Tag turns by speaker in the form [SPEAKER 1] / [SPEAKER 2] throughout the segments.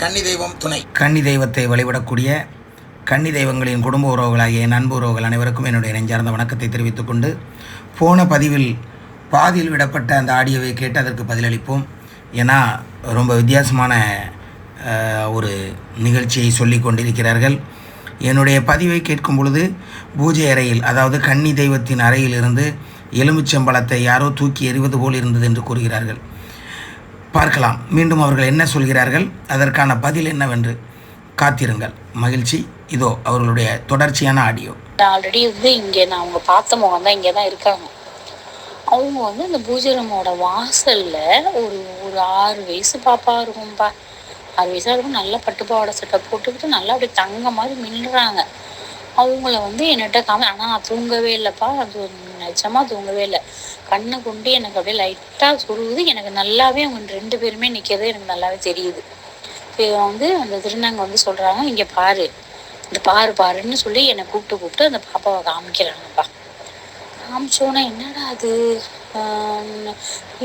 [SPEAKER 1] கன்னி தெய்வம் துணை. கன்னி தெய்வத்தை வழிபடக்கூடிய கன்னி தெய்வங்களின் குடும்ப உறவுகளாகிய நண்பு உறவுகள் அனைவருக்கும் என்னுடைய நெஞ்சார்ந்த வணக்கத்தை தெரிவித்துக் கொண்டு, போன பதிவில் பாதியில் விடப்பட்ட அந்த ஆடியோவை கேட்டு அதற்கு பதிலளிப்போம். ஏன்னா ரொம்ப வித்தியாசமான ஒரு நிகழ்ச்சியை சொல்லி கொண்டிருக்கிறார்கள். என்னுடைய பதிவை கேட்கும் பொழுது பூஜை அறையில், அதாவது கன்னி தெய்வத்தின் அறையில் இருந்து எலுமிச்சம்பழத்தை யாரோ தூக்கி எறிவது போல் இருந்தது என்று கூறுகிறார்கள். பார்க்கலாம் மீண்டும் அவர்கள் என்ன சொல்கிறார்கள், அதற்கான பதில் என்னவென்று காத்திருங்கள். மகிழ்ச்சி. இதோ அவர்களுடைய தொடர்ச்சியான ஆடியோ.
[SPEAKER 2] ஆல்ரெடி இங்கே நான் அவங்க பார்த்த முகம் தான் இங்கே தான் இருக்காங்க. அவங்க அந்த பூஜை ரூமோட வாசலில் ஒரு ஒரு 6 வயசு பாப்பா இருக்கும்பா. 6 வயசாக இருக்கும். நல்லா பட்டுப்பாவோட சட்டை போட்டுக்கிட்டு நல்லா அப்படி தங்க மாதிரி மின்னுறாங்க. அவங்கள என்கிட்ட ஆனால் நான் தூங்கவே இல்லைப்பா. அது நிஜமாக தூங்கவே இல்லை. கண்ணை கொண்டு எனக்கு அப்படியே லைட்டாக சுருகுது. எனக்கு நல்லாவே அவங்க 2 பேருமே நிற்கிறது எனக்கு நல்லாவே தெரியுது. அந்த திருநங்க சொல்கிறாங்க, இங்கே பாரு, இந்த பாருன்னு சொல்லி என்னை கூப்பிட்டு அந்த பாப்பாவை காமிக்கிறாங்கப்பா. காமிச்சோன்னா என்னடா அது,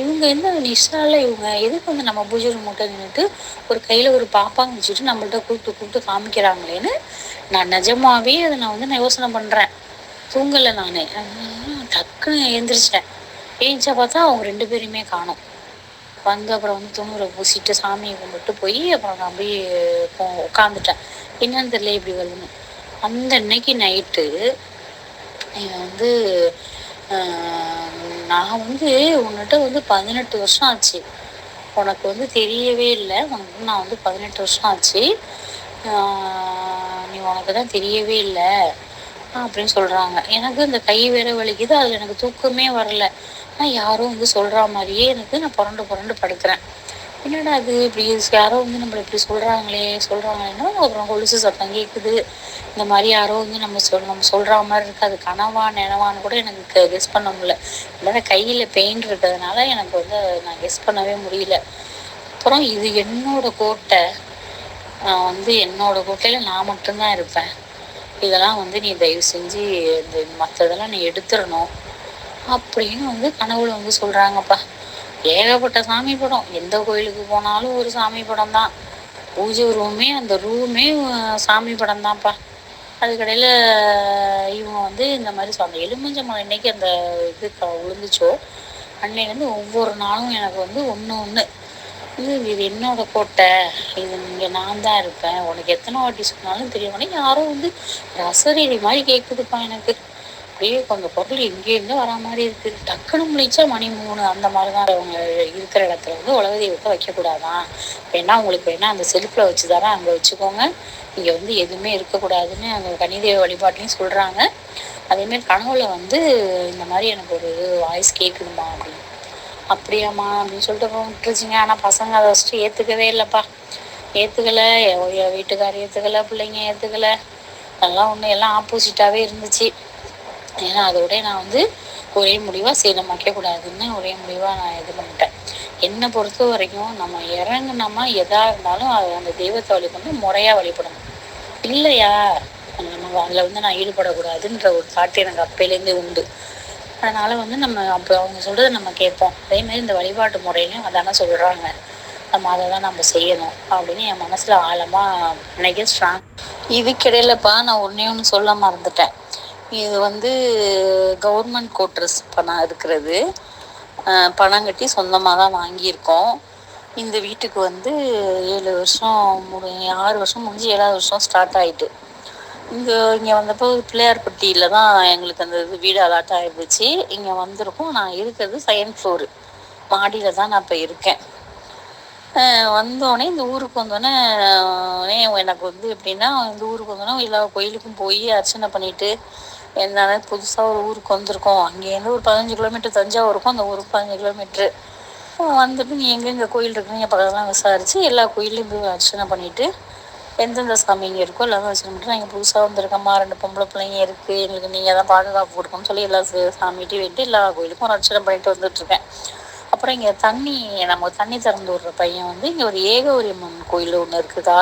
[SPEAKER 2] இவங்க என்ன நிஷால இவங்க எதுக்கு நம்ம பூஜை ரூம் மட்டும் நின்றுட்டு ஒரு கையில் ஒரு பாப்பாங்க வச்சுட்டு நம்மள்ட்ட கூப்பிட்டு காமிக்கிறாங்களேன்னு நான் நிஜமாவே அதை நான் யோசனை பண்ணுறேன். தூங்கலை நான். டக்குன்னு எழுந்திரிச்சிட்டேன். ஏஞ்சா பார்த்தா அவங்க 2 பேருமே காணோம். அப்புறம் துணுரை பூசிட்டு சாமியை கும்பிட்டு போய் அப்புறம் நான் போய் உட்காந்துட்டேன். என்னன்னு தெரியல இப்படி வருதுன்னு. அந்த அன்னைக்கு நைட்டு நான் உன்கிட்ட 18 வருஷம் ஆச்சு, உனக்கு தெரியவே இல்லை. உனக்கு நான் 18 வருஷம் ஆச்சு, நீ உனக்கு தான் தெரியவே இல்லை அப்படின்னு சொல்கிறாங்க. எனக்கு இந்த கை வேற வலிக்குது. அதில் எனக்கு தூக்கமே வரல. ஆனால் யாரும் சொல்கிற மாதிரியே நான் புரண்டு படுக்கிறேன். என்னடா அது இப்படி யாரோ நம்மளை இப்படி சொல்கிறாங்களேன்னா அப்புறம் கொலுசு சத்தம் கேட்குது. இந்த மாதிரி யாரோ நம்ம சொல்கிற மாதிரி இருக்குது. அது கனவா நினவான்னு கூட எனக்கு கெஸ் பண்ண முடியல. இல்லை கையில் பெயின் இருக்கிறதுனால எனக்கு நான் கெஸ் பண்ணவே முடியல. அப்புறம் இது என்னோட கோட்டை, என்னோட கோட்டையில் நான் மட்டும்தான் இருப்பேன். இதெல்லாம் நீ தயவு செஞ்சு இந்த மற்றதெல்லாம் நீ எடுத்துடணும் அப்படின்னு கனவுல சொல்கிறாங்கப்பா. ஏகப்பட்ட சாமி படம், எந்த கோயிலுக்கு போனாலும் ஒரு சாமி படம் தான். பூஜை ரூமே அந்த ரூமே சாமி படம் தான்ப்பா. அதுக்கடையில் இவங்க இந்த மாதிரி அந்த எலுமிச்சம்பழம் இன்னைக்கு அந்த இது விழுந்துச்சோ அன்னைக்கு ஒவ்வொரு நாளும் எனக்கு ஒன்று இது என்னோட கோட்டை, இது இங்கே நான் தான் இருப்பேன், உனக்கு எத்தனை வாட்டி சொன்னாலும் தெரியும். யாரும் ரசரீதி மாதிரி கேட்குதுப்பா. எனக்கு அப்படியே கொஞ்சம் பொருள் எங்கேருந்து வரா மாதிரி இருக்குது. டக்குன்னு முழிச்சா மணி 3 அந்த மாதிரி தான். அவங்க இருக்கிற இடத்துல உலக தெய்வத்தை வைக்கக்கூடாதான், வேணா உங்களுக்கு வேணா அந்த செல்ஃபில் வச்சு தரேன், அங்கே வச்சுக்கோங்க, இங்கே எதுவுமே இருக்கக்கூடாதுன்னு அந்த கன்னிதெய்வ வழிபாட்டையும் சொல்கிறாங்க. அதேமாரி கனவுல இந்த மாதிரி எனக்கு ஒரு வாய்ஸ் கேட்குதுமா அப்படின்னு. அப்படியாம்மா அப்படின்னு சொல்லிட்டு விட்டுருச்சுங்க. ஆனால் பசங்க அதை ஃபஸ்ட்டு ஏற்றுக்கவே இல்லைப்பா. ஏற்றுக்கலை, வீட்டுக்காரர் ஏற்றுக்கலை, பிள்ளைங்க ஏற்றுக்கலை. அதெல்லாம் எல்லாம் ஆப்போசிட்டாகவே இருந்துச்சு. ஏன்னா அதோட நான் ஒரே முடிவாக சரி நம்ம வைக்கக்கூடாதுன்னு ஒரே முடிவாக நான் இது பண்ணிட்டேன். என்னை பொறுத்த வரைக்கும் நம்ம இறங்குனோமா எதாக இருந்தாலும் அது அந்த தெய்வத்தை வழிபட்டு முறையாக வழிபடணும். இல்லையா நம்ம அதில் நான் ஈடுபடக்கூடாதுன்ற ஒரு தாட்டு எனக்கு அப்பையிலேருந்தே உண்டு. அதனால் நம்ம அப்போ அவங்க சொல்கிறத நம்ம கேட்போம். அதேமாதிரி இந்த வழிபாட்டு முறையிலையும் அதானே சொல்கிறாங்க, நம்ம அதை தான் நம்ம செய்யணும் அப்படின்னு என் மனசில் ஆழமாக நினைக்க ஸ்ட்ராங். இதுக்கிடையிலப்பா நான் ஒன்று சொல்ல மறந்துட்டேன். இது கவர்மெண்ட் கோட்ரஸ் பணம் இருக்கிறது. பணம் கட்டி சொந்தமாக தான் வாங்கியிருக்கோம். இந்த வீட்டுக்கு 7 வருஷம் 6 வருஷம் முடிஞ்சு 7வது வருஷம் ஸ்டார்ட் ஆகிட்டு. இங்கே வந்தப்போ பிள்ளையார்பட்டியில் தான் எங்களுக்கு அந்த வீடு அலாட் ஆகிருந்துச்சு. இங்கே வந்திருக்கோம். நான் இருக்கிறது 2nd floor மாடியில் தான் நான் இப்போ இருக்கேன். வந்தோடனே இந்த ஊருக்கு வந்தோடனே எனக்கு எப்படின்னா, இந்த ஊருக்கு வந்தோடனே எல்லா கோயிலுக்கும் போய் அர்ச்சனை பண்ணிவிட்டு என்னன்னா புதுசாக ஒரு ஊருக்கு வந்திருக்கோம். அங்கேருந்து ஒரு 15 கிலோமீட்டர் தஞ்சாவூர் இருக்கும். அந்த ஊருக்கு 15 கிலோமீட்ரு வந்துட்டு நீ எங்கெங்கே கோயில் இருக்குன்னு பக்கத்துலாம் விசாரித்து எல்லா கோயிலையும் போய் அர்ச்சனை பண்ணிவிட்டு எந்தெந்த சாமி இங்கே இருக்கோ எல்லாரும் அர்ச்சனை பண்ணிட்டு, நான் இங்கே புதுசாக வந்திருக்கம்மா, 2 பொம்பளை பிள்ளைங்க இருக்குது, எங்களுக்கு நீங்கள் தான் பாதுகாப்பு கொடுக்கணும்னு சொல்லி எல்லா சாமிகிட்டையும் வேண்டிட்டு எல்லா கோயிலுக்கும் ஒரு அர்ச்சனை பண்ணிட்டு வந்துட்டுருக்கேன். அப்புறம் இங்கே நமக்கு தண்ணி திறந்து விடுற பையன் இங்கே ஒரு ஏகவரியம்மன் கோயில் ஒன்று இருக்குதா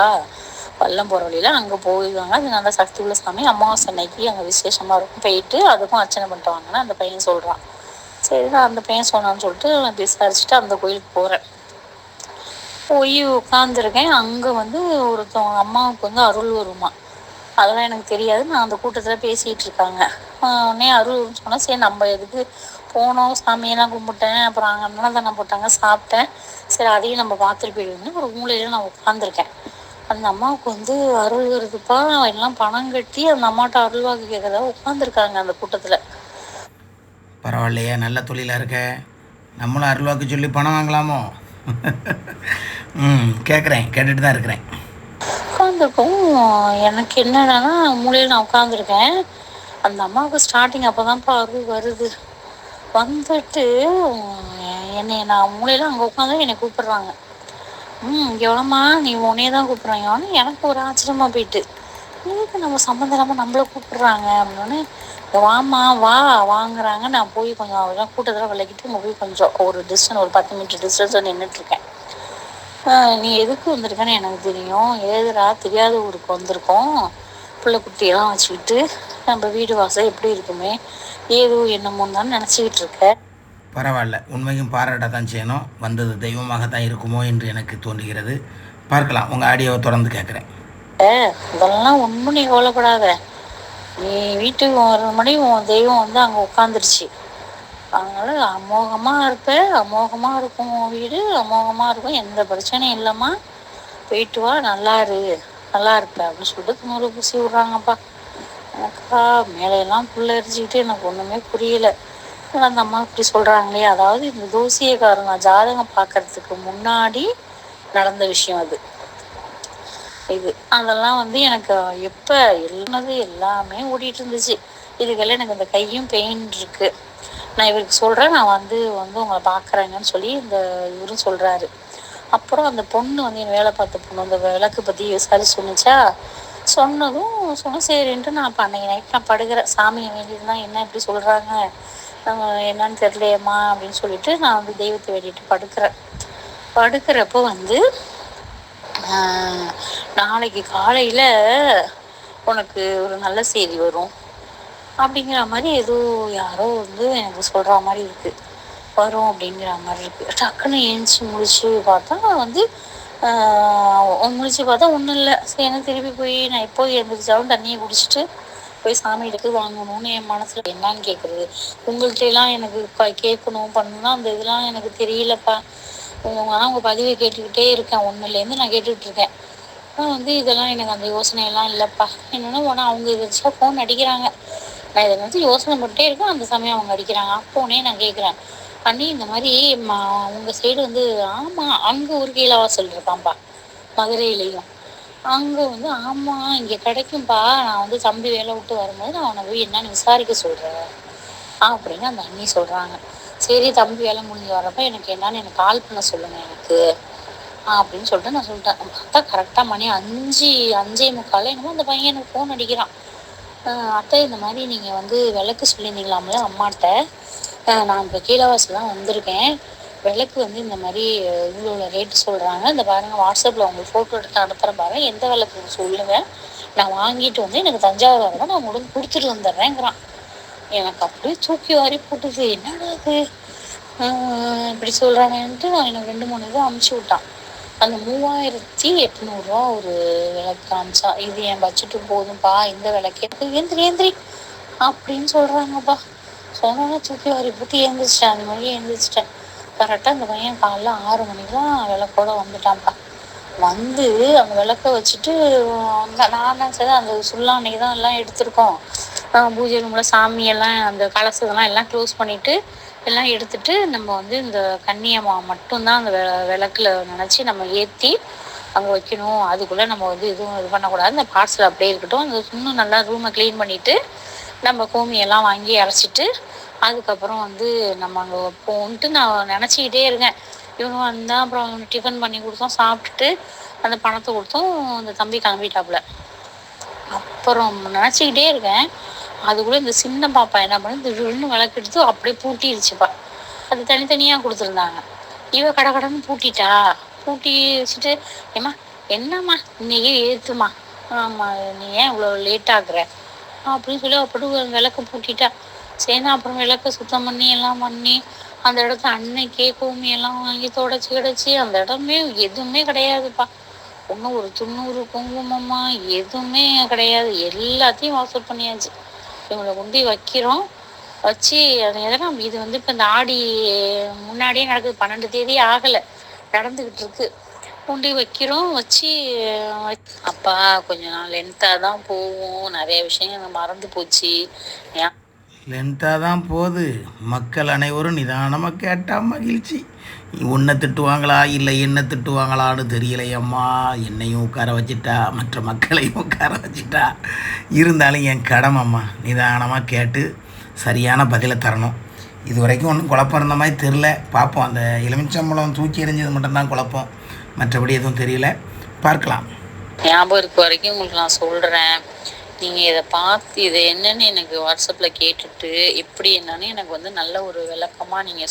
[SPEAKER 2] பள்ளம் போகிற வழியில், அங்கே போயிடுவாங்க. அது நல்லா சக்தி உள்ள சாமி. அமாவாசை அன்னைக்கு அங்கே விசேஷமாக இருக்கும். போயிட்டு அதுக்கும் அர்ச்சனை பண்ணிட்டு வாங்கன்னா அந்த பையன் சொல்கிறான். சரி நான் அந்த பையன் சொன்னான்னு சொல்லிட்டு நான் விசாரிச்சுட்டு அந்த கோயிலுக்கு போகிறேன். போய் உட்காந்துருக்கேன். அங்கே வந்து ஒருத்தவங்க அம்மாவுக்கு வந்து அருள் வருமா, அதெல்லாம் எனக்கு தெரியாது. நான் அந்த கூட்டத்தில் பேசிகிட்டு இருக்காங்க. உடனே அருள்னு சொன்னால் சரி நம்ம எதுக்கு போனோம், சாமியெல்லாம் கும்பிட்டேன், அப்புறம் அங்கே அன்னதானம் போட்டாங்க, சாப்பிட்டேன், சரி அதையும் நம்ம பார்த்துட்டு போயிடுவோம்னு ஒரு மூலையில் நான் உட்காந்துருக்கேன். அந்த அம்மாவுக்கு வந்து அருள் வருதுப்பா, எல்லாம் பணம் கட்டி அந்த அம்மாட்ட அருள் வாக்கு கேட்கறதா உட்காந்துருக்காங்க அந்த கூட்டத்தில்.
[SPEAKER 1] பரவாயில்லையே, நல்ல தொழிலாக இருக்க. நம்மளும் அருள்வாக்கு சொல்லி பணம் வாங்கலாமோ? கேட்குறேன், கேட்டுட்டு தான் இருக்கிறேன்.
[SPEAKER 2] உட்காந்துருக்கோம். எனக்கு என்னன்னா மூலையில் நான் உட்காந்துருக்கேன். அந்த அம்மாவுக்கு ஸ்டார்டிங் அப்போ தான்ப்பா அருள் வருது. வந்துட்டு என்னை நான் மூலையில் அங்கே உட்காந்து என்னை கூப்பிடுறாங்க. எவ்வளோம்மா நீ உன்னையே தான் கூப்பிட்றாங்க. ஆனால் எனக்கு ஒரு ஆச்சரியமாக போயிட்டு, இதுக்கு நம்ம சம்மந்தம் இல்லாமல் நம்மளை கூப்பிடுறாங்க அப்படின்னு. வாமா வா வாங்குறாங்க. நான் போய் கொஞ்சம் அதெல்லாம் கூட்டத்தில் விளக்கிட்டு இங்கே போய் கொஞ்சம் ஒரு டிஸ்டன்ஸ், ஒரு 10 மீட்டர் டிஸ்டன்ஸ் நின்றுட்டுருக்கேன். நீ எதுக்கு வந்திருக்கேன்னு எனக்கு தெரியும். ஏதுடா தெரியாத ஊருக்கு வந்திருக்கோம், பிள்ளை குட்டியெல்லாம் வச்சுக்கிட்டு நம்ம வீடு வாசல் எப்படி இருக்குமே ஏதோ என்னமோன்னு தான் நினச்சிக்கிட்டு இருக்கேன்.
[SPEAKER 1] பரவாயில்ல, உண்மையும் பாராட்ட தான் செய்யணும். வந்தது தெய்வமாக தான் இருக்குமோ என்று எனக்கு தோன்றுகிறது. பார்க்கலாம், உங்கள் ஆடியோவை தொடர்ந்து கேட்குறேன்.
[SPEAKER 2] இதெல்லாம் ஒன்றும் நீ கவலைப்படாத. நீ வீட்டுக்கு வர மணி உன் தெய்வம் வந்து அங்கே உட்காந்துருச்சு. அதனால அமோகமாக இருப்ப, அமோகமாக இருக்கும் உன் வீடு, அமோகமாக இருக்கும், எந்த பிரச்சனையும் இல்லைம்மா, போயிட்டு வா, நல்லா இருப்ப அப்படின்னு சொல்லிட்டு துணூறு பூசி விட்றாங்கப்பா. எனக்கா மேலையெல்லாம் புள்ள எரிஞ்சிக்கிட்டு எனக்கு ஒன்றுமே புரியல. அந்த அம்மா இப்படி சொல்கிறாங்களே, அதாவது இந்த தோசியக்காரங்க ஜாதகம் பார்க்கறதுக்கு முன்னாடி நடந்த விஷயம் அது. இது அதெல்லாம் வந்து எனக்கு எப்போ எல்லாமே ஓடிட்டு இருந்துச்சு. இதுக்கெல்லாம் எனக்கு இந்த கையும் பெயின் இருக்கு. நான் இவருக்கு சொல்கிறேன், நான் வந்து உங்களை பார்க்குறேங்கன்னு சொல்லி இந்த இவரும் சொல்கிறாரு. அப்புறம் அந்த பொண்ணு வந்து என் வேலை பார்த்த பொண்ணு அந்த விளக்கு பற்றி விசாரிச்சு சொன்னிச்சா. சொன்னேன் சரின்ட்டு நான் இப்போ அன்னைக்கு நைட் நான் படுக்கிறேன். சாமியை வேண்டியதுதான் என்ன இப்படி சொல்கிறாங்க என்னன்னு தெரியலையம்மா அப்படின்னு சொல்லிட்டு நான் வந்து தெய்வத்தை வேண்டிட்டு படுக்கிறப்போ வந்து நாளைக்கு காலையில் உனக்கு ஒரு நல்ல செய்தி வரும் அப்படிங்கிற மாதிரி ஏதோ யாரோ வந்து எனக்கு சொல்கிற மாதிரி இருக்குது. வரும் அப்படிங்கிற மாதிரி இருக்குது. டக்குன்னு ஏஞ்சி முடிச்சு பார்த்தா வந்து ஒன்றும் இல்லை. சரி எனக்கு திருப்பி போய் நான் எப்போ எழுந்திரிச்சாலும் தண்ணியை குடிச்சிட்டு போய் சாமியிடக்கு வாங்கணும்னு என் மனசில் என்னான்னு கேட்குறது. உங்கள்கிட்ட எல்லாம் எனக்கு கேட்கணும் பண்ணணும்னா அந்த இதெல்லாம் எனக்கு தெரியலப்பா. ஆனால் உங்கள் பதிவை கேட்டுக்கிட்டே இருக்கேன், ஒன்றுலேருந்து நான் கேட்டுட்ருக்கேன். ஆனால் வந்து இதெல்லாம் எனக்கு அந்த யோசனையெல்லாம் இல்லைப்பா. என்னென்னா உடனே அவங்க வச்சா ஃபோன் அடிக்கிறாங்க. நான் இதை வந்து யோசனை பண்ணிட்டே இருக்கேன், அந்த சமயம் அவங்க அடிக்கிறாங்க. அப்போனே நான் கேட்குறேன், அண்ணி இந்த மாதிரி உங்கள் சைடு வந்து ஆமாம் அங்கே ஒரு கீழவாசல் இருக்கான்ப்பா மதுரையிலையும். அங்கே வந்து ஆமாம் இங்கே கிடைக்கும்பா, நான் வந்து தம்பி வேலை விட்டு வரும்போது நான் அவனை போய் என்னன்னு விசாரிக்க சொல்கிறேன் அப்படின்னு அந்த அண்ணி சொல்கிறாங்க. சரி தம்பி வேலை முடிஞ்சு வரப்ப எனக்கு என்னன்னு எனக்கு கால் பண்ண சொல்லுங்கள் எனக்கு அப்படின்னு சொல்லிட்டு நான் சொல்லிட்டேன். பார்த்தா கரெக்டாக மணி 5:45 என்னமோ அந்த பையன் எனக்கு ஃபோன் அடிக்கிறான். அத்தை இந்த மாதிரி நீங்கள் வந்து விளக்கு சொல்லியிருந்தீங்களாம்ல அம்மாட்ட, நான் இப்போ கீழவாசல் தான் வந்திருக்கேன், விளக்கு வந்து இந்த மாதிரி இவ்வளோ ரேட்டு சொல்கிறாங்க, இந்த பாருங்கள் வாட்ஸ்அப்பில் உங்களுக்கு ஃபோட்டோ எடுத்து அனுப்புகிற பாருங்கள், எந்த விளக்கு சொல்லுங்கள், நான் வாங்கிட்டு வந்து எனக்கு தஞ்சாவூர் வரதான் நான் உங்களுக்கு கொடுத்துட்டு வந்துடுறேங்கிறான். எனக்கு அப்படியே தூக்கி வாரி போட்டுது. என்னடா அது இப்படி சொல்கிறானேன்ட்டு நான் எனக்கு 2-3 இதை அமுச்சு விட்டான். அந்த 3800 ஒரு விளக்கு காமிச்சா. இது என் பட்ஜெட்டு போதும்பா, இந்த விளக்கு ஏந்திரி அப்படின்னு சொல்கிறாங்கப்பா. சொன்னோன்னா தூக்கி வாரி போட்டு ஏந்திரிச்சிட்டேன். அந்த மாதிரியே ஏந்திரிச்சிட்டேன். கரெக்டாக அந்த பையன் காலைல 6 மணிக்கு தான் விளக்கோட வந்துட்டான்ப்பா. வந்து அந்த விளக்க வச்சுட்டு நான் நினச்சது அந்த சுல்லா அன்னைக்கு தான் எல்லாம் எடுத்திருக்கோம், பூஜை ரூமில் சாமியெல்லாம் அந்த கலசதெல்லாம் எல்லாம் க்ளோஸ் பண்ணிவிட்டு எல்லாம் எடுத்துட்டு நம்ம வந்து இந்த கன்னியம்மா மட்டும்தான் அந்த விளக்குல நினச்சி நம்ம ஏற்றி அங்கே வைக்கணும். அதுக்குள்ளே நம்ம வந்து எதுவும் இது பண்ணக்கூடாது, இந்த பார்சல் அப்படியே இருக்கட்டும், அந்த இன்னும் நல்லா ரூமை க்ளீன் பண்ணிவிட்டு நம்ம கோமியெல்லாம் வாங்கி அரைச்சிட்டு அதுக்கப்புறம் வந்து நம்ம அங்கே போன்ட்டு நான் நினச்சிக்கிட்டே இருக்கேன். இவங்க வந்தால் அப்புறம் டிஃபன் பண்ணி கொடுத்தோம், சாப்பிட்டுட்டு அந்த பணத்தை கொடுத்தோம், அந்த தம்பி கிளம்பிட்டாப்புல. அப்புறம் நினச்சிக்கிட்டே இருக்கேன். அதுக்குள்ளே இந்த சின்ன பாப்பா என்ன பண்ணி திடீர்னு விளக்கு எடுத்து அப்படியே பூட்டிடுச்சுப்பா. அது தனித்தனியாக கொடுத்துருந்தாங்க. இவ கடன்னு பூட்டி வச்சுட்டு, ஏம்மா என்னம்மா இன்னைக்கு ஏற்றுமா, ஆமாம் நீ ஏன் இவ்வளோ லேட் ஆகுற அப்படின்னு சொல்லி அப்படி விளக்கு பூட்டிட்டா. சரி அப்புறம் விளக்க சுத்தம் பண்ணி எல்லாம் பண்ணி அந்த இடத்த அன்னைக்கே கும்மியெல்லாம் வாங்கி தொடச்சி கிடச்சி அந்த இடமே எதுவுமே கிடையாதுப்பா. ஒன்றும் ஒரு 90 குங்குமமா எதுவுமே கிடையாது. எல்லாத்தையும் வாசல் பண்ணியாச்சு. இவங்களை கொண்டு வைக்கிறோம். வச்சு அது எதனா இது வந்து இப்போ இந்த ஆடி முன்னாடியே நடக்குது. 12 தேதி ஆகலை, நடந்துக்கிட்டு இருக்கு. கொண்டு வைக்கிறோம். வச்சு அப்பா கொஞ்ச நாள் லென்த்தாக தான் போகும், நிறைய விஷயங்கள் மறந்து போச்சு.
[SPEAKER 1] லென்த்தாக தான் போகுது. மக்கள் அனைவரும் நிதானமாக கேட்டால் மகிழ்ச்சி. உன்னை திட்டுவாங்களா இல்லை என்ன திட்டுவாங்களான்னு தெரியலையம்மா. என்னையும் உட்கார வச்சிட்டா, மற்ற மக்களையும் உட்கார வச்சிட்டா. இருந்தாலும் என் கடமைம்மா, நிதானமாக கேட்டு சரியான பதிலை தரணும். இது வரைக்கும் ஒன்றும் குழப்பம் இருந்த மாதிரி தெரில. பார்ப்போம். அந்த எலுமிச்சம்பழம் தூக்கி எறிஞ்சது மட்டும்தான் குழப்பம், மற்றபடி எதுவும் தெரியல. பார்க்கலாம்.
[SPEAKER 2] ஞாபகம் இருக்க வரைக்கும் உங்களுக்கு நான் சொல்கிறேன். நீங்கள் இதை பார்த்து இதை என்னன்னு எனக்கு வாட்ஸ்அப்பில் கேட்டுட்டு எப்படி என்னன்னு எனக்கு வந்து நல்ல ஒரு விளக்கமாக நீங்கள்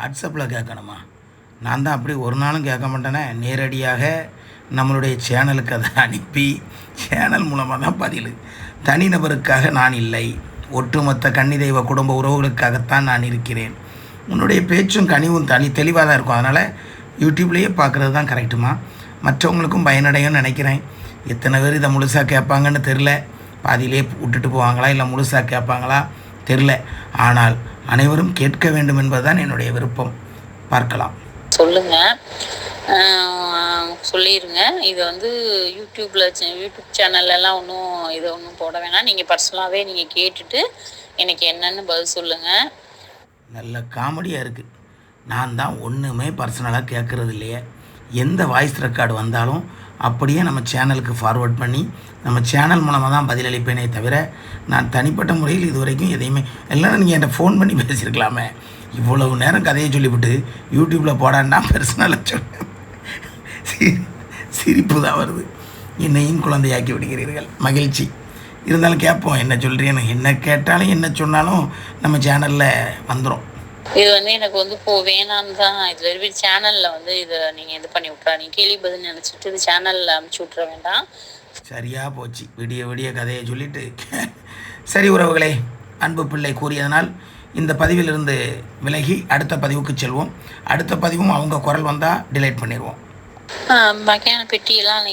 [SPEAKER 1] வாட்ஸ்அப்பில் கேட்கணுமா? நான் தான் அப்படி ஒரு நாளும் கேட்க மாட்டேனே. நேரடியாக நம்மளுடைய சேனலுக்கு அதை அனுப்பி சேனல் மூலமாக தான் பதில். தனிநபருக்காக நான் இல்லை, ஒட்டுமொத்த கன்னிதெய்வ குடும்ப உறவுகளுக்காகத்தான் நான் இருக்கிறேன். உன்னுடைய பேச்சும் கனிவும் தெளிவாக தான் இருக்கும். அதனால் யூடியூப்லேயே பார்க்குறது தான் கரெக்டுமா. மற்றவங்களுக்கும் பயனடையும்னு நினைக்கிறேன். எத்தனை பேர் இதை முழுசாக கேட்பாங்கன்னு தெரில. பாதியிலே விட்டுட்டு போவாங்களா இல்லை முழுசாக கேட்பாங்களா தெரில. ஆனால் அனைவரும் கேட்க வேண்டும் என்பதுதான் என்னுடைய விருப்பம். பார்க்கலாம்.
[SPEAKER 2] சொல்லிடுங்க. இது வந்து யூடியூப் சேனல்லாம் ஒன்றும் இதை ஒன்றும் போட வேணாம். நீங்கள் பர்சனலாகவே நீங்கள் கேட்டுட்டு எனக்கு என்னென்னு பதில் சொல்லுங்கள்.
[SPEAKER 1] நல்ல காமெடியாக இருக்குது. நான் தான் ஒன்றுமே பர்சனலாக கேட்குறது இல்லையே. எந்த வாய்ஸ் ரெக்கார்டு வந்தாலும் அப்படியே நம்ம சேனலுக்கு ஃபார்வர்ட் பண்ணி நம்ம சேனல் மூலமாக தான் பதிலளிப்பேனே தவிர நான் தனிப்பட்ட முறையில் இது வரைக்கும் எதையுமே இல்லைன்னா நீங்கள் என்கிட்ட ஃபோன் பண்ணி பேசியிருக்கலாமே. இவ்வளவு நேரம் கதையை சொல்லிவிட்டு யூடியூப்பில் போடான்னா பர்சனலாக சொன்னேன். சிரிப்பு தான் வருது. என்னையும் குழந்தையாக்கி விடுகிறீர்கள். மகிழ்ச்சி. இருந்தாலும் கேட்போம், என்ன சொல்கிறீன்னு. என்ன கேட்டாலும் என்ன சொன்னாலும் நம்ம சேனலில் வந்துடும்.
[SPEAKER 2] இது வந்து எனக்கு வந்து வேணான்னு தான் இது சேனலில் வந்து இதை நீங்கள் இது பண்ணி விட்றா. நீங்கள் கேள்வி பதில் நினச்சிட்டு இது சேனலில் அனுப்பிச்சி விட்ற வேண்டாம்.
[SPEAKER 1] சரியாக போச்சு. விடிய விடிய கதையை சொல்லிட்டு. சரி உறவுகளே, அன்பு பிள்ளை கூறியதனால் இந்த பதிவிலிருந்து விலகி அடுத்த பதிவுக்கு செல்வோம். அடுத்த பதிவும் அவங்க குரல் வந்தால் டிலைட் பண்ணிடுவோம்.
[SPEAKER 2] மக்கான பெட்டியெல்லாம்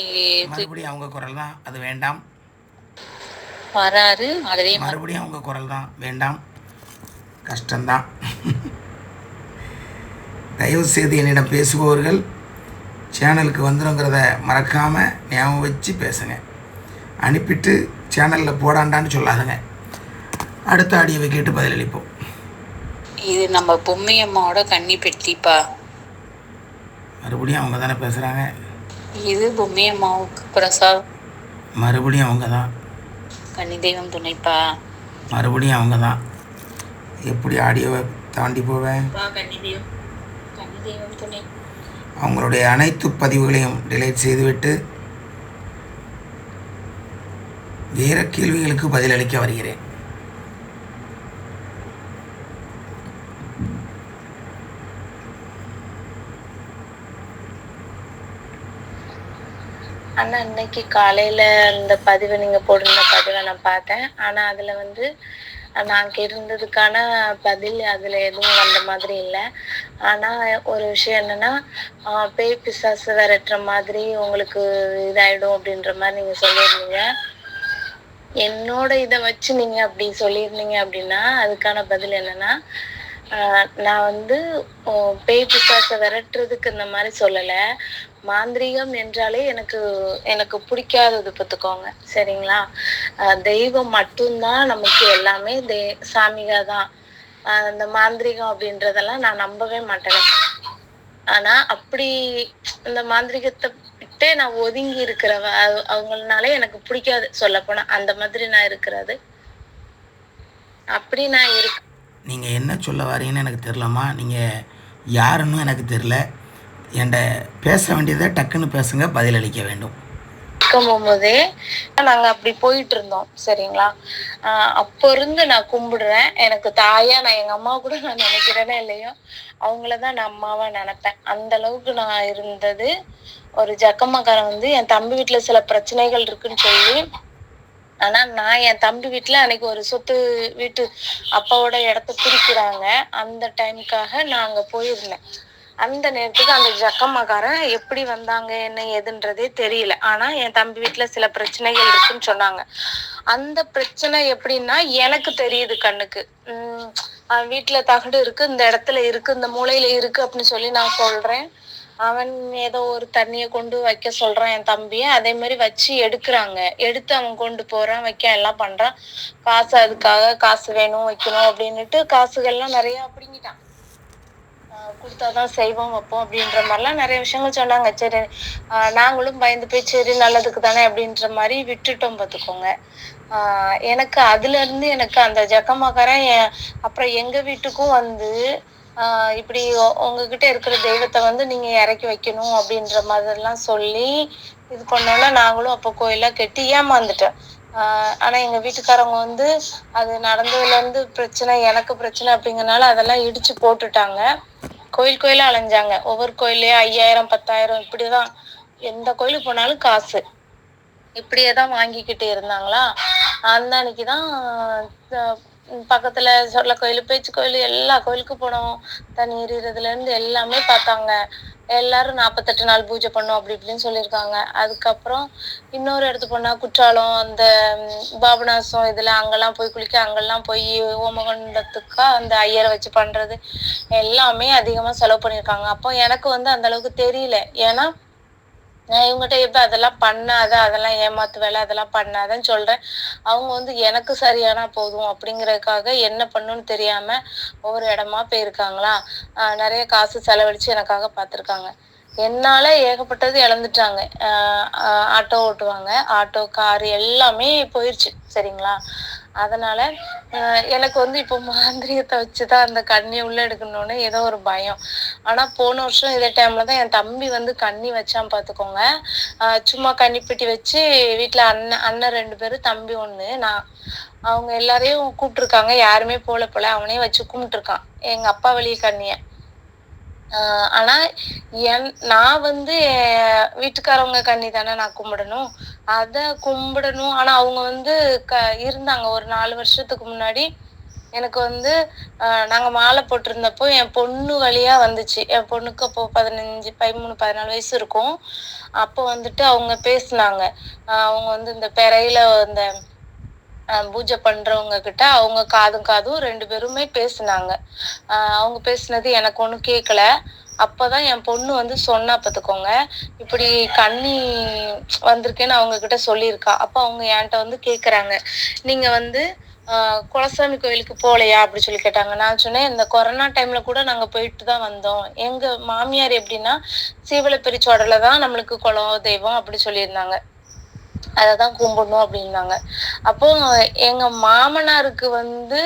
[SPEAKER 1] மறுபடியும் அவங்க குரல் தான், அது வேண்டாம்.
[SPEAKER 2] வராரு அதே
[SPEAKER 1] மறுபடியும் அவங்க குரல் தான், வேண்டாம். கஷ்டம்தான். தயவு செய்து என்னிடம் பேசுபவர்கள் சேனலுக்கு வந்துடுங்கிறத மறக்காமல் ஞாபகம் வச்சு பேசுங்க. அனுப்பிட்டு சேனலில் போடாண்டான்னு சொல்லாதுங்க. அடுத்த ஆடியோவை கேட்டு பதிலளிப்போம்.
[SPEAKER 2] இது நம்ம பொம்மையம்மாவோட கன்னி பெட்டிப்பா.
[SPEAKER 1] மறுபடியும் அவங்க தானே பேசுகிறாங்க.
[SPEAKER 2] இது பொம்மையம்மாவுக்கு பிரசாத்.
[SPEAKER 1] மறுபடியும் அவங்க தான்.
[SPEAKER 2] கன்னி தெய்வம் துணைப்பா.
[SPEAKER 1] மறுபடியும் அவங்க தான். எப்படி ஆடியோவை தாண்டி போவேன்?
[SPEAKER 2] கன்னி தெய்வம் துணை.
[SPEAKER 1] அவங்களுடைய அனைத்து பதிவுகளையும் டிலைட் செய்துவிட்டு வேறு கேள்விகளுக்கு பதிலளிக்க வருகிறேன்.
[SPEAKER 3] அண்ணா, இன்னைக்கு காலையில இந்த பதிவை நீங்க போட்டிருந்த பதிவை நான் பார்த்தேன். ஆனா அதுல வந்து நான் கேட்டிருந்ததுக்கான பதில் அதுல எதுவும் வந்த மாதிரி இல்லை. ஆனா ஒரு விஷயம் என்னன்னா, பேய் பிசாசு விரட்டுற மாதிரி உங்களுக்கு இதாயிடும் அப்படின்ற மாதிரி நீங்க சொல்லியிருந்தீங்க. என்னோட இதை வச்சு நீங்க அப்படி சொல்லியிருந்தீங்க அப்படின்னா அதுக்கான பதில் என்னன்னா, நான் வந்து பேய் பிசாசை விரட்டுறதுக்கு இந்த மாதிரி சொல்லலை. மாந்திரீகம் என்றாலே எனக்கு பிடிக்காதது பார்த்துக்கோங்க, சரிங்களா? தெய்வம் மட்டும்தான் நமக்கு எல்லாமே. சாமிகா தான். இந்த மாந்திரீகம் அப்படின்றதெல்லாம் நான் நம்பவே மாட்டேன். ஆனா அப்படி இந்த மாந்திரிகத்தை விட்டு நான் ஒதுங்கி இருக்கிறவ அவங்களாலே எனக்கு பிடிக்காது. சொல்ல போனா அந்த மாதிரி நான் இருக்கிறது. அப்படி நான்
[SPEAKER 1] நீங்கள் என்ன சொல்ல வரீங்கன்னு எனக்கு தெரிலம்மா. நீங்கள் யாருன்னு எனக்கு தெரில. என்கிட்ட பேச வேண்டியதை டக்குன்னு பேசுங்க, பதிலளிக்க வேண்டும்.
[SPEAKER 3] போகும்போதே நாங்கள் அப்படி போயிட்டு இருந்தோம், சரிங்களா? அப்போ இருந்து நான் கும்பிடுறேன். எனக்கு தாயா நான் எங்கள் அம்மா கூட நான் நினைக்கிறேனே இல்லையோ அவங்களதான் நான் அம்மாவா நினைப்பேன். அந்த அளவுக்கு நான் இருந்தது. ஒரு ஜக்கம்மாக்காரன் வந்து என் தம்பி வீட்டில் சில பிரச்சனைகள் இருக்குன்னு சொல்லி ஆனா நான் என் தம்பி வீட்டுல அன்னைக்கு ஒரு சொத்து வீட்டு அப்பாவோட இடத்த பிரிக்கிறாங்க. அந்த டைமுக்காக நான் அங்க போயிருந்தேன். அந்த நேரத்துக்கு அந்த ஜக்கம்மாக்காரன் எப்படி வந்தாங்க என்ன ஏதுன்றதே தெரியல. ஆனா என் தம்பி வீட்டுல சில பிரச்சனைகள் இருக்குன்னு சொன்னாங்க. அந்த பிரச்சனை எப்படின்னா எனக்கு தெரியுது கண்ணுக்கு. வீட்டுல தகடு இருக்கு, இந்த இடத்துல இருக்கு, இந்த மூலையில இருக்கு அப்படின்னு சொல்லி நான் சொல்றேன். அவன் ஏதோ ஒரு தண்ணியை கொண்டு வைக்க சொல்றான் என் தம்பிய. அதே மாதிரி வச்சு எடுக்கிறாங்க. எடுத்து அவன் கொண்டு போறான், வைக்க எல்லாம் பண்றான். காசு அதுக்காக காசு வேணும் வைக்கணும் அப்படின்னுட்டு காசுகள்லாம் நிறைய பிடிங்கிட்டான். கொடுத்தாதான் செய்வோம் வைப்போம் அப்படின்ற மாதிரிலாம் நிறைய விஷயங்கள் சொன்னாங்க. சரி, நாங்களும் பயந்து போய் சரி நல்லதுக்கு தானே அப்படின்ற மாதிரி விட்டுட்டோம் பார்த்துக்கோங்க. எனக்கு அதுல இருந்து எனக்கு அந்த ஜக்கம்மாக்காரன் அப்புறம் எங்க வீட்டுக்கும் வந்து இப்படி உங்ககிட்ட இருக்கிற தெய்வத்தை வந்து நீங்க இறக்கி வைக்கணும் அப்படின்ற மாதிரிலாம் சொல்லி இது பண்ணோன்னா நாங்களும் அப்போ கோயிலா கட்டி ஏமாந்துட்டேன். ஆனா எங்க வீட்டுக்காரவங்க வந்து அது நடந்ததுல இருந்து பிரச்சனை, எனக்கு பிரச்சனை அப்படிங்கறனால அதெல்லாம் இடிச்சு போட்டுட்டாங்க. கோயிலா அலைஞ்சாங்க. ஒவ்வொரு கோயிலையும் 5000 10,000 இப்படிதான். எந்த கோயிலுக்கு போனாலும் காசு இப்படியேதான் வாங்கிக்கிட்டு இருந்தாங்களா. அந்த அன்னைக்குதான் பக்கத்துல சொல்ல கோயில், பேச்சு கோயில், எல்லா கோயிலுக்கும் போனோம். தண்ணி எறிகிறதுல இருந்து எல்லாமே பார்த்தாங்க. எல்லாரும் 48 நாள் பூஜை பண்ணோம் அப்படி இப்படின்னு சொல்லியிருக்காங்க. அதுக்கப்புறம் இன்னொரு இடத்து போனா குற்றாலம், அந்த பாபநாசம் இதுல அங்கெல்லாம் போய் குளிக்க, அங்கெல்லாம் போய் ஓமகுண்டத்துக்கா அந்த ஐயரை வச்சு பண்றது எல்லாமே அதிகமா செலவு பண்ணியிருக்காங்க. அப்போ எனக்கு வந்து அந்த அளவுக்கு தெரியல. ஏன்னா நான் இவங்ககிட்ட எப்ப அதெல்லாம் பண்ணாத, அதெல்லாம் ஏமாத்து வேலை, அதெல்லாம் பண்ணாதன்னு சொல்றேன். அவங்க வந்து எனக்கு சரியானா போதும் அப்படிங்கறதுக்காக என்ன பண்ணுன்னு தெரியாம ஒவ்வொரு இடமா போயிருக்காங்களா. நிறைய காசு செலவழிச்சு எனக்காக பார்த்திருக்காங்க. என்னால ஏகப்பட்டது இழந்துட்டாங்க. ஆட்டோ ஓட்டுவாங்க, ஆட்டோ காரு எல்லாமே போயிருச்சு. சரிங்களா. அதனால எனக்கு வந்து இப்போ மாந்திரிகத்தை வச்சுதான் அந்த கண்ணியை உள்ள எடுக்கணும்னு ஏதோ ஒரு பயம். ஆனா போன வருஷம் இதே டைம்லதான் என் தம்பி வந்து கண்ணி வச்சான் பாத்துக்கோங்க. சும்மா கன்னி பெட்டி வச்சு வீட்டுல அண்ணன் 2 பேரும், தம்பி 1, நான். அவங்க எல்லாரையும் கூப்பிட்டுருக்காங்க. யாருமே போல அவனே வச்சு கும்பிட்டுருக்கான் எங்க அப்பா வழி கண்ணிய. ஆனா நான் வந்து வீட்டுக்காரவங்க கண்ணி தானே நான் கும்பிடணும், அத கும்பிடணும். ஆனா அவங்க வந்து இருந்தாங்க ஒரு 4 வருஷத்துக்கு முன்னாடி. எனக்கு வந்து நாங்க மாலை போட்டிருந்தப்போ என் பொண்ணு வழியா வந்துச்சு. என் பொண்ணுக்கு அப்போ 15 13 14 வயசு இருக்கும். அப்போ வந்துட்டு அவங்க பேசுனாங்க. அவங்க வந்து இந்த பெறையில இந்த பூஜை பண்றவங்க கிட்ட அவங்க காதும் 2 பேருமே பேசுனாங்க. அவங்க பேசுனது எனக்கு ஒண்ணும் கேட்கல. அப்பதான் என் பொண்ணு வந்து சொன்னா பாத்துக்கோங்க, இப்படி கண்ணி வந்திருக்கேன்னு அவங்க கிட்ட சொல்லியிருக்கா. அப்ப அவங்க என்கிட்ட வந்து கேக்குறாங்க, நீங்க வந்து குலசாமி கோயிலுக்கு போலையா அப்படி சொல்லி கேட்டாங்க. நான் சொன்னேன், இந்த கொரோனா டைம்ல கூட நாங்க போயிட்டு தான் வந்தோம். எங்க மாமியார் எப்படின்னா சீவலப்பெரிச்சோடல தான் நம்மளுக்கு குலம் தெய்வம் அப்படி சொல்லியிருந்தாங்க. அததான் கும்பிடணும் அப்படின்னாங்க. அப்போ எங்க மாமனாருக்கு வந்து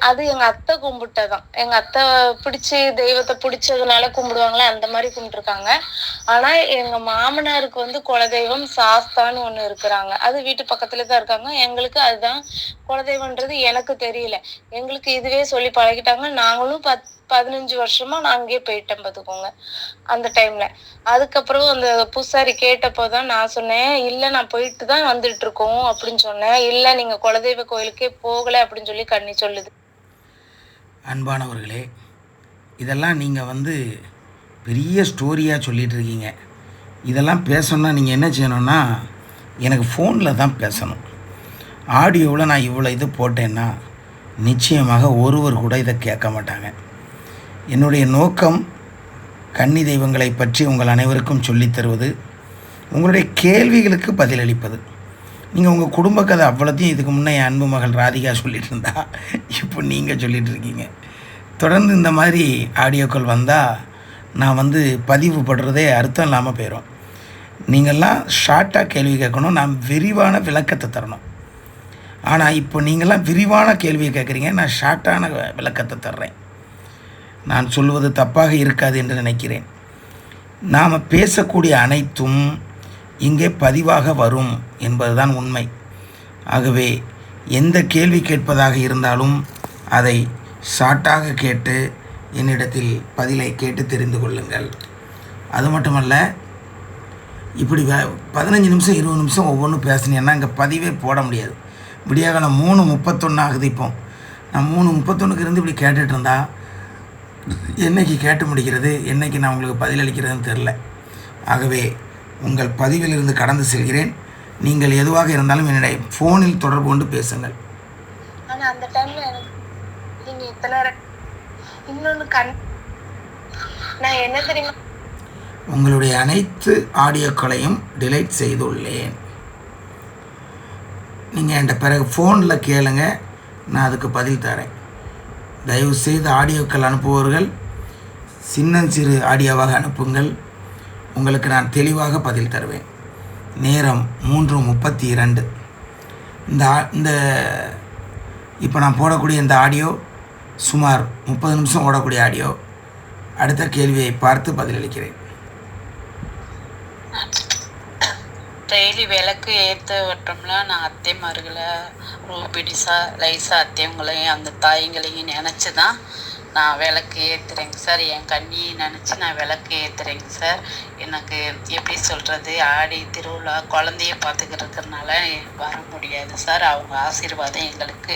[SPEAKER 3] அது எங்க அத்தை கும்பிட்டதான். எங்க அத்தை பிடிச்சி தெய்வத்தை பிடிச்சதுனால கும்பிடுவாங்களே, அந்த மாதிரி கும்பிட்டுருக்காங்க. ஆனா எங்க மாமனாருக்கு வந்து குலதெய்வம் சாஸ்தான்னு ஒண்ணு இருக்கிறாங்க. அது வீட்டு பக்கத்துலதான் இருக்காங்க. எங்களுக்கு அதுதான் குலதெய்வம்ன்றது எனக்கு தெரியல. எங்களுக்கு இதுவே சொல்லி பழகிட்டாங்க. நாங்களும் 15 வருஷமா நான் அங்கேயே போயிட்டேன் பாத்துக்கோங்க அந்த டைம்ல. அதுக்கப்புறம் அந்த பூசாரி கேட்டப்போதான் நான் சொன்னேன், இல்ல நான் போயிட்டு தான் வந்துட்டு இருக்கோம் அப்படின்னு சொன்னேன். இல்ல நீங்க குலதெய்வ கோயிலுக்கே போகல அப்படின்னு சொல்லி கண்ணி சொல்லுது.
[SPEAKER 1] அன்பானவர்களே, இதெல்லாம் நீங்கள் வந்து பெரிய ஸ்டோரியாக சொல்லிகிட்டு இருக்கீங்க. இதெல்லாம் பேசணுன்னா நீங்கள் என்ன செய்யணும்னா, எனக்கு ஃபோனில் தான் பேசணும். ஆடியோவில் நான் இவ்வளோ இது போட்டேன்னா நிச்சயமாக ஒருவர் கூட இதை கேட்க மாட்டாங்க. என்னுடைய நோக்கம் கன்னி தெய்வங்களை பற்றி உங்கள் அனைவருக்கும் சொல்லித் தருவது, உங்களுடைய கேள்விகளுக்கு பதிலளிப்பது. நீங்கள் உங்கள் குடும்ப கதை அவ்வளோத்தையும் இதுக்கு முன்னே என் அன்பு மகள் ராதிகா சொல்லிகிட்டு இருந்தா, இப்போ நீங்கள் சொல்லிகிட்டு இருக்கீங்க. தொடர்ந்து இந்த மாதிரி ஆடியோக்கள் வந்தால் நான் வந்து பதிவு படுறதே அர்த்தம் இல்லாமல் போயிடும். நீங்கள்லாம் ஷார்ட்டாக கேள்வி கேட்கணும், நான் விரிவான விளக்கத்தை தரணும். ஆனால் இப்போ நீங்கள்லாம் விரிவான கேள்வியை கேட்குறீங்க, நான் ஷார்ட்டான விளக்கத்தை தர்றேன். நான் சொல்வது தப்பாக இருக்காது என்று நினைக்கிறேன். நாம் பேசக்கூடிய அனைத்தும் இங்கே பதிவாக வரும் என்பதுதான் உண்மை. ஆகவே எந்த கேள்வி கேட்பதாக இருந்தாலும் அதை ஷார்ட்டாக கேட்டு என்னிடத்தில் பதிலை கேட்டு தெரிந்து கொள்ளுங்கள். அது மட்டுமல்ல, இப்படி 15 நிமிஷம் 20 நிமிஷம் ஒவ்வொன்றும் பேசுனீங்கன்னா இங்கே பதிவே போட முடியாது. விடியகாலம் 3:31 ஆகுது. இப்போ நான் 3:31க்கு இருந்து இப்படி கேட்டுட்டு இருந்தா என்னைக்கு கேட்டு முடிக்கிறது, என்னைக்கு நான் உங்களுக்கு பதிலளிக்கிறதுன்னு தெரில. ஆகவே உங்கள் பதிவிலிருந்து கடந்து செல்கிறேன். நீங்கள் எதுவாக இருந்தாலும் என்னுடைய ஃபோனில் தொடர்பு கொண்டு பேசுங்கள்.
[SPEAKER 3] ஆனா அந்த டைம்ல எனக்கு நீங்க இத்தனை இன்னொன்னு நான் என்ன தெரியுமா,
[SPEAKER 1] உங்களுடைய அனைத்து ஆடியோக்களையும் டிலைட் செய்துள்ளேன். நீங்கள் என்கிட்ட பிறகு ஃபோனில் கேளுங்க, நான் அதுக்கு பதில் தரேன். தயவுசெய்து ஆடியோக்கள் அனுப்புபவர்கள் சின்னஞ்சிறு ஆடியோவாக அனுப்புங்கள், உங்களுக்கு நான் தெளிவாக பதில் தருவேன். நேரம் 3:32. இந்த இப்போ நான் போடக்கூடிய இந்த ஆடியோ சுமார் 30 நிமிஷம் ஓடக்கூடிய ஆடியோ. அடுத்த கேள்வியை பார்த்து பதிலளிக்கிறேன்.
[SPEAKER 2] டெய்லி விளக்கு ஏற்ற வட்டோம்ல நான் அத்தைமார்களை ரூபிடிசா லைசா அத்தைங்களையும் அந்த தாய்ங்களையும் நினச்சி தான் நான் விளக்கு ஏற்றுறேங்க சார். என் கண்ணியை நினச்சி நான் விளக்கு ஏற்றுறேங்க சார். எனக்கு எப்படி சொல்கிறது, ஆடி திருவிழா குழந்தைய பார்த்துக்கிட்டு இருக்கிறதுனால வர முடியாது சார். அவங்க ஆசீர்வாதம் எங்களுக்கு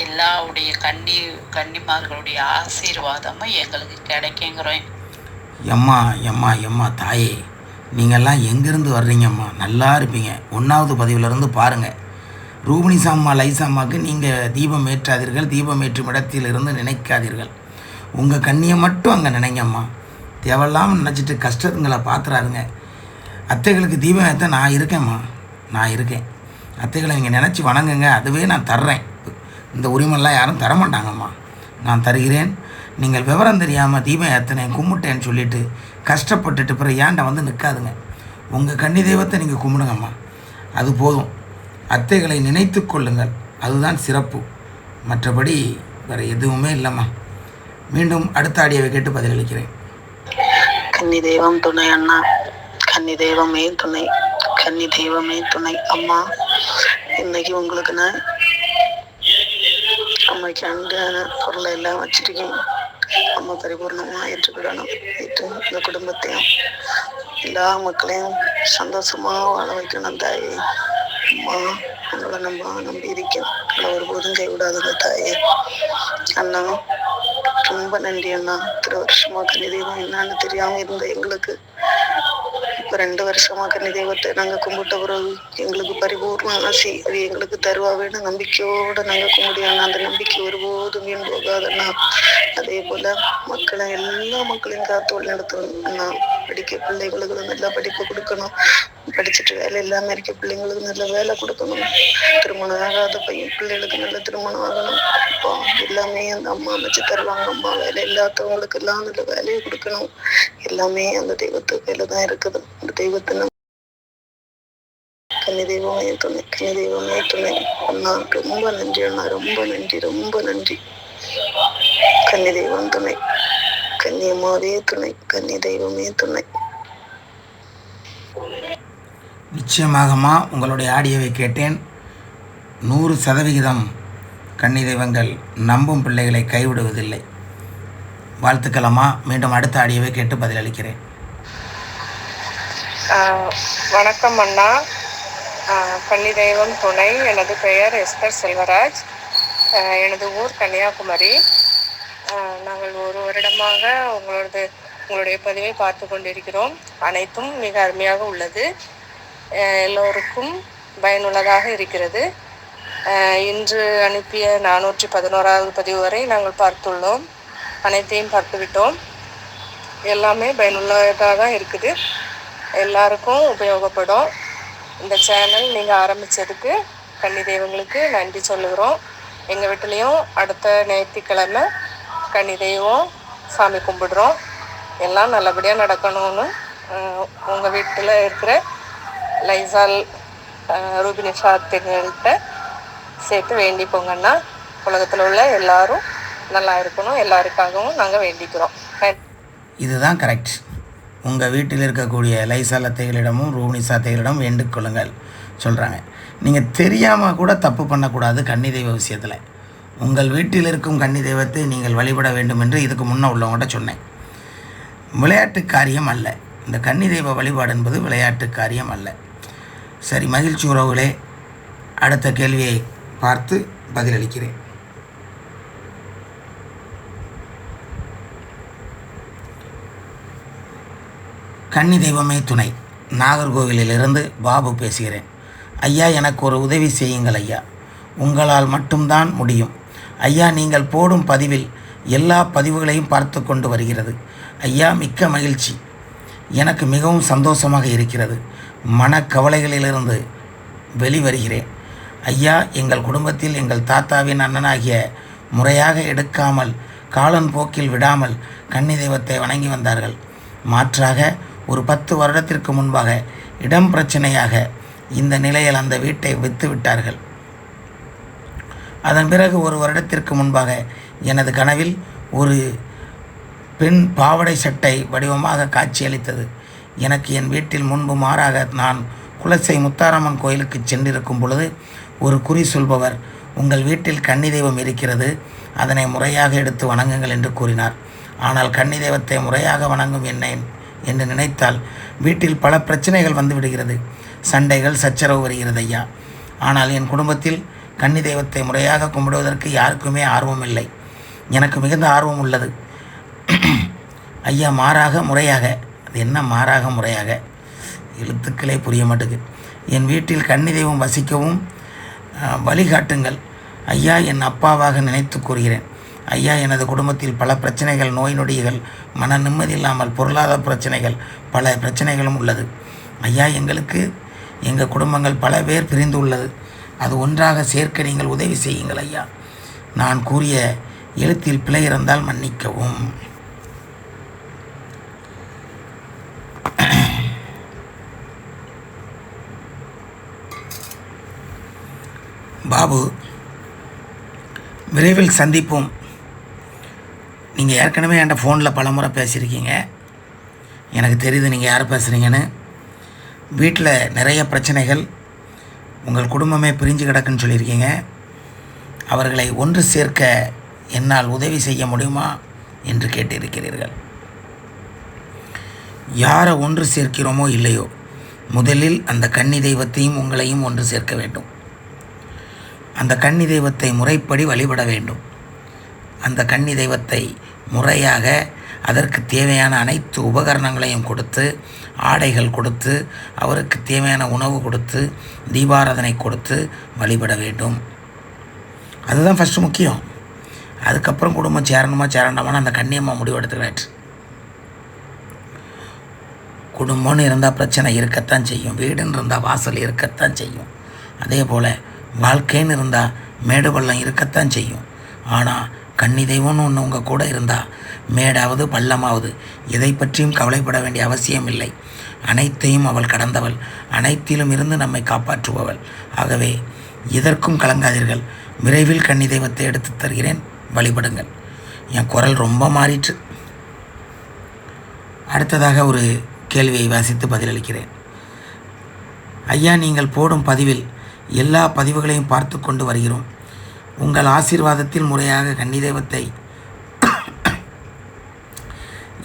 [SPEAKER 2] எல்லாருடைய கன்னிமார்களுடைய ஆசீர்வாதமும் எங்களுக்கு கிடைக்குங்கிறோம்.
[SPEAKER 1] எம்மா எம்மா எம்மா தாயே, நீங்கள்லாம் எங்கேருந்து வர்றீங்கம்மா? நல்லா இருப்பீங்க. 1வது பதிவிலிருந்து பாருங்கள். ரூபினிசாம்மா லைசாம்மாவுக்கு நீங்கள் தீபம் ஏற்றாதீர்கள், தீபம் ஏற்றும் இடத்திலிருந்து நினைக்காதீர்கள். உங்கள் கண்ணியை மட்டும் அங்கே நினைங்கம்மா. தேவையில்லாமல் நினச்சிட்டு கஷ்டங்களை பார்த்துறாருங்க. அத்தைகளுக்கு தீபம் ஏற்ற நான் இருக்கேம்மா, நான் இருக்கேன். அத்தைகளை நீங்கள் நினச்சி வணங்குங்க, அதுவே நான் தர்றேன். இந்த உரிமைலாம் யாரும் தரமாட்டாங்கம்மா, நான் தருகிறேன். நீங்கள் விவரம் தெரியாமல் தீபம் ஏற்றினேன் கும்பிட்டேன்னு சொல்லிவிட்டு கஷ்டப்பட்டுட்டு பிறகு ஏன்டா வந்து நிற்காதுங்க. உங்கள் கன்னி தெய்வத்தை நீங்கள் கும்பிடுங்கம்மா, அது போதும். அத்தைகளை நினைத்து கொள்ளுங்கள், அதுதான் சிறப்பு. மற்றபடி வேறு எதுவுமே இல்லைம்மா. மீண்டும் அடுத்த ஆடியோவை கேட்டு பதிலளிக்கிறேன்.
[SPEAKER 4] கன்னி தெய்வம் துணை அண்ணா, கன்னி தெய்வமே துணை, கன்னி தெய்வமே துணை. அம்மா, இன்னைக்கு உங்களுக்கு நான் அம்மைக்கு அன்பான பொருளை எல்லாம் வச்சிருக்கேன். அம்மா பரிபூர்ணமாக ஏற்றுக்கிடணும். இந்த குடும்பத்தையும் எல்லா மக்களையும் சந்தோஷமாக வாழ வைக்கணும் தாயே. அம்மா, உங்களை நம்பி இருக்கேன். உங்களை ஒருபோதும் கைவிடாதுங்க தாயே. அண்ணா, ரொம்ப நன்றி அண்ணா. இத்தனை வருஷமா கன்னி தெய்வம் என்னன்னு தெரியாம இருந்த எங்களுக்கு இப்ப 2 வருஷமா கன்னி தெய்வத்தை நாங்க கும்பிட்ட பிறகு எங்களுக்கு பரிபூர்ண ஆசி அது எங்களுக்கு தருவாவேன்னு நம்பிக்கையோட நாங்க கும்பிடியாண்ணா. அந்த நம்பிக்கை ஒருபோதும் வீண் போகாதண்ணா. அதே போல மக்களை எல்லா மக்களையும் காத்து வழிநடத்தணும். படிக்க பிள்ளைங்களுக்கு நல்லா படிப்பு கொடுக்கணும், படிச்சுட்டு வேலை இல்லாம இருக்க பிள்ளைங்களுக்கு நல்ல வேலை கொடுக்கணும், திருமணம் ஆகாத பையன் பிள்ளைகளுக்கு நல்ல திருமணம் ஆகணும். இப்போ எல்லாமே அந்த அம்மா அமைச்சு தருவாங்க. அம்மா வேலை இல்லாதவங்களுக்கு எல்லாம் நல்ல வேலையை கொடுக்கணும். எல்லாமே அந்த தெய்வத்து கையில தான் இருக்குது. அந்த தெய்வத்தை கன்னி தெய்வமே துணை, கன்னி தெய்வமே துணை. அண்ணா ரொம்ப நன்றி அண்ணா, ரொம்ப நன்றி, ரொம்ப நன்றி. கன்னி தெய்வம் துணை, கன்னியம்மாவே துணை, கன்னி தெய்வமே துணை.
[SPEAKER 1] நிச்சயமாகம்மா, உங்களுடைய ஆடியோவை கேட்டேன். 100% கன்னி தெய்வங்கள் நம்பும் பிள்ளைகளை கைவிடுவதில்லை. வாழ்த்துக்களம்மா. மீண்டும் அடுத்த ஆடியோவை கேட்டு பதிலளிக்கிறேன்.
[SPEAKER 5] வணக்கம் அண்ணா. கன்னி தெய்வம் துணை. எனது பெயர் எஸ்தர் செல்வராஜ். எனது ஊர் கன்னியாகுமரி. நாங்கள் 1 வருடமாக உங்களுடைய பதிவை பார்த்து கொண்டிருக்கிறோம். அனைத்தும் மிக அருமையாக உள்ளது, எல்லோருக்கும் பயனுள்ளதாக இருக்கிறது. இன்று அனுப்பிய 411வது பதிவு வரை நாங்கள் பார்த்துள்ளோம். அனைத்தையும் பார்த்துவிட்டோம். எல்லாமே பயனுள்ளதாக தான் இருக்குது, எல்லாருக்கும் உபயோகப்படும். இந்த சேனல் நீங்கள் ஆரம்பித்ததுக்கு கன்னி தெய்வங்களுக்கு நன்றி சொல்லுகிறோம். எங்கள் வீட்டிலையும் அடுத்த ஞாயிற்றுக்கிழமை கன்னி தெய்வம் சாமி கும்பிடுறோம். எல்லாம் நல்லபடியாக நடக்கணும்னு உங்கள் வீட்டில் இருக்கிற லைசால் ரூபினிஷா அத்தைங்கள்கிட்ட சேர்த்து வேண்டிப்போங்கன்னா உலகத்தில் உள்ள எல்லாரும் நல்லா இருக்கணும். எல்லாருக்காகவும் நாங்கள் வேண்டிக்கிறோம்.
[SPEAKER 1] இதுதான் கரெக்ட். உங்கள் வீட்டில் இருக்கக்கூடிய லைசால் அத்தைகளிடமும் ரூபினிஷா அத்தைகளிடம் வேண்டிக் கொள்ளுங்கள் சொல்கிறாங்க. நீங்கள் தெரியாமல் கூட தப்பு பண்ணக்கூடாது கன்னி தெய்வ விஷயத்தில். உங்கள் வீட்டில் இருக்கும் கன்னி தெய்வத்தை நீங்கள் வழிபட வேண்டும் என்று இதுக்கு முன்னே உள்ளவங்கள்ட்ட சொன்னேன். விளையாட்டு காரியம் அல்ல. இந்த கன்னி தெய்வ வழிபாடு என்பது விளையாட்டு காரியம் அல்ல. சரி, மகிழ்ச்சி உறவுகளே, அடுத்த கேள்வியை பார்த்து பதிலளிக்கிறேன். கன்னி தெய்வமே துணை, நாகர்கோவிலிருந்து பாபு பேசுகிறேன். ஐயா, எனக்கு ஒரு உதவி செய்யுங்கள் ஐயா, உங்களால் மட்டும்தான் முடியும். ஐயா, நீங்கள் போடும் பதிவில் எல்லா பதிவுகளையும் பார்த்து கொண்டு வருகிறது. ஐயா, மிக்க மகிழ்ச்சி, எனக்கு மிகவும் சந்தோஷமாக இருக்கிறது. மனக்கவலைகளிலிருந்து வெளிவருகிறேன். ஐயா, எங்கள் குடும்பத்தில் எங்கள் தாத்தாவின் அண்ணனாகிய முறையாக எடுக்காமல் காலன் போக்கில் விடாமல் கன்னி தெய்வத்தை வணங்கி வந்தார்கள். மாற்றாக ஒரு 10 வருடத்திற்கு முன்பாக இடம் பிரச்சனையாக இந்த நிலையில் அந்த வீட்டை விற்று விட்டார்கள். அதன் பிறகு 1 வருடத்திற்கு முன்பாக எனது கனவில் ஒரு பெண் பாவடை சட்டை வடிவமாக காட்சியளித்தது. எனக்கு என் வீட்டில் முன்பு மாறாக நான் குலசை முத்தாரம்மன் கோயிலுக்கு சென்றிருக்கும் பொழுது ஒரு குறி சொல்பவர், உங்கள் வீட்டில் கன்னி தெய்வம் இருக்கிறது, அதனை முறையாக எடுத்து வணங்குங்கள் என்று கூறினார். ஆனால் கன்னி தெய்வத்தை முறையாக வணங்கும் என்னை என்று நினைத்தால் வீட்டில் பல பிரச்சனைகள் வந்துவிடுகிறது, சண்டைகள் சச்சரவு வருகிறது ஐயா. ஆனால் என் குடும்பத்தில் கன்னி தெய்வத்தை முறையாக கும்பிடுவதற்கு யாருக்குமே ஆர்வம் இல்லை. எனக்கு மிகுந்த ஆர்வம் உள்ளது ஐயா. மாறாக முறையாக, அது என்ன மாறாக முறையாக, எழுத்துக்களே புரிய மாட்டேங்குது. என் வீட்டில் கன்னி தெய்வம் வசிக்கவும் வழிகாட்டுங்கள் ஐயா. என் அப்பாவாக நினைத்து கூறுகிறேன் ஐயா. எனது குடும்பத்தில் பல பிரச்சனைகள், நோய் நொடிகள், மன நிம்மதி இல்லாமல் பொருளாதார பிரச்சனைகள், பல பிரச்சனைகளும் உள்ளது ஐயா. எங்கள் குடும்பங்கள் பல பேர் பிரிந்து உள்ளது. அது ஒன்றாக சேர்க்க நீங்கள் உதவி செய்யுங்கள் ஐயா. நான் கூறிய எழுத்தில் பிழை இருந்தால் மன்னிக்கவும். பாபு, விரைவில் சந்திப்போம். நீங்கள் ஏற்கனவே என்கிட்ட ஃபோனில் பல முறை பேசியிருக்கீங்க. எனக்கு தெரியுது நீங்கள் யார் பேசுகிறீங்கன்னு. வீட்டில் நிறைய பிரச்சனைகள், உங்கள் குடும்பமே பிரிஞ்சு கிடக்குன்னு சொல்லியிருக்கீங்க. அவர்களை ஒன்று சேர்க்க என்னால் உதவி செய்ய முடியுமா என்று கேட்டிருக்கிறீர்கள். யாரை ஒன்று சேர்க்கிறோமோ இல்லையோ, முதலில் அந்த கன்னி தெய்வத்தையும் உங்களையும் ஒன்று சேர்க்க வேண்டும். அந்த கன்னி தெய்வத்தை முறைப்படி வழிபட வேண்டும். அந்த கன்னி தெய்வத்தை முறையாக அதற்கு தேவையான அனைத்து உபகரணங்களையும் கொடுத்து, ஆடைகள் கொடுத்து, அவருக்கு தேவையான உணவு கொடுத்து, தீபாராதனை கொடுத்து வழிபட வேண்டும். அதுதான் ஃபஸ்ட்டு முக்கியம். அதுக்கப்புறம் குடும்பம் சேரணுமா சேரண்டாமான்னு அந்த கன்னியம்மா முடிவெடுத்துக்கிறாச்சு. குடும்பம்னு இருந்தால் பிரச்சனை இருக்கத்தான் செய்யும், வீடுன்னு இருந்தால் வாசல் இருக்கத்தான் செய்யும், அதே போல் வாழ்க்கைன்னு இருந்தால் மேடு பள்ளம் இருக்கத்தான் செய்யும். ஆனால் கன்னி தெய்வம்னு ஒன்று உங்கள் கூட இருந்தால் மேடாவது பள்ளமாவது எதை பற்றியும் கவலைப்பட வேண்டிய அவசியம் இல்லை. அனைத்தையும் அவள் கடந்தவள், அனைத்திலும் இருந்து நம்மை காப்பாற்றுபவள். ஆகவே எதற்கும் கலங்காதீர்கள். விரைவில் கன்னி தெய்வத்தை எடுத்து தருகிறேன், வழிபடுங்கள். என் குரல் ரொம்ப மாறிற்று. அடுத்ததாக ஒரு கேள்வியை வாசித்து பதிலளிக்கிறேன். ஐயா, நீங்கள் போடும் பதிவில் எல்லா பதிவுகளையும் பார்த்து கொண்டு வருகிறோம். உங்கள் ஆசீர்வாதத்தில் முறையாக கன்னி தெய்வத்தை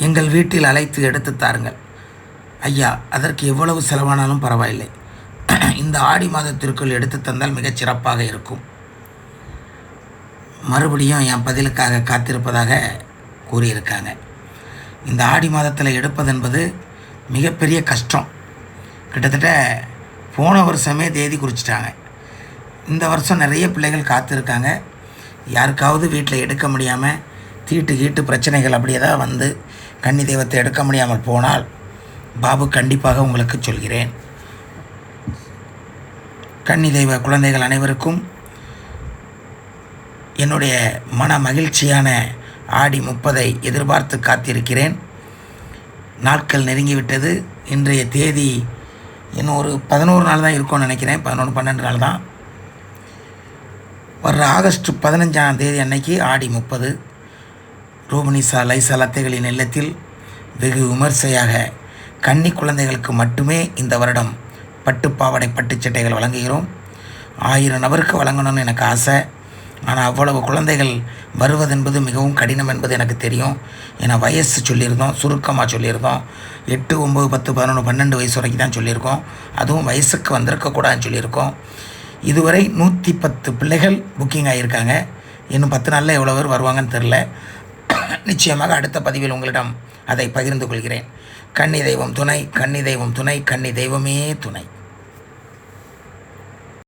[SPEAKER 1] எங்கள் வீட்டில் அழைத்து எடுத்து தாருங்கள் ஐயா. அதற்கு எவ்வளவு செலவானாலும் பரவாயில்லை. இந்த ஆடி மாதத்திற்குள் எடுத்து தந்தால் மிகச் சிறப்பாக இருக்கும். மறுபடியும் என் பதிலுக்காக காத்திருப்பதாக கூறியிருக்காங்க. இந்த ஆடி மாதத்தில் எடுப்பதென்பது மிகப்பெரிய கஷ்டம். கிட்டத்தட்ட போன வருஷமே தேதி குறிச்சிட்டாங்க. இந்த வருஷம் நிறைய பிள்ளைகள் காத்திருக்காங்க. யாருக்காவது வீட்டில் எடுக்க முடியாமல் தீட்டு பிரச்சனைகள் அப்படியே தான் வந்து கன்னி தெய்வத்தை எடுக்க முடியாமல் போனால் பாபு கண்டிப்பாக உங்களுக்கு சொல்கிறேன். கன்னி தெய்வ குழந்தைகள் அனைவருக்கும் என்னுடைய மன மகிழ்ச்சியான ஆடி 30 எதிர்பார்த்து காத்திருக்கிறேன். நாட்கள் நெருங்கிவிட்டது. இன்றைய தேதி இன்னும் ஒரு 11 நாள் தான் இருக்கும்னு நினைக்கிறேன். 11-12 நாள் தான். வர்ற ஆகஸ்ட் 15ஆம் தேதி அன்னைக்கு ஆடி 30 ரோபனிசா லைசா லத்தைகளின் இல்லத்தில் வெகு விமர்சையாக கன்னி குழந்தைகளுக்கு மட்டுமே இந்த வருடம் பட்டுப்பாவடை பட்டுச்சட்டைகள் வழங்குகிறோம். 1000 நபருக்கு வழங்கணும்னு எனக்கு ஆசை. ஆனால் அவ்வளவு குழந்தைகள் வருவதென்பது மிகவும் கடினம் என்பது எனக்கு தெரியும். ஏன்னா வயசு சொல்லியிருந்தோம், சுருக்கமாக சொல்லியிருந்தோம். 8, 9, 10, 11, 12 வயசு வரைக்கும் தான் சொல்லியிருக்கோம். அதுவும் வயசுக்கு வந்திருக்கக்கூடாதுன்னு சொல்லியிருக்கோம். இதுவரை 110 பிள்ளைகள் புக்கிங் ஆகியிருக்காங்க. இன்னும் 10 நாளில் எவ்வளோ பேர் வருவாங்கன்னு தெரில. நிச்சயமாக அடுத்த பதிவில் உங்களிடம் அதை பகிர்ந்து கொள்கிறேன். கன்னி தெய்வம் துணை, கன்னி தெய்வம் துணை, கன்னி தெய்வமே துணை.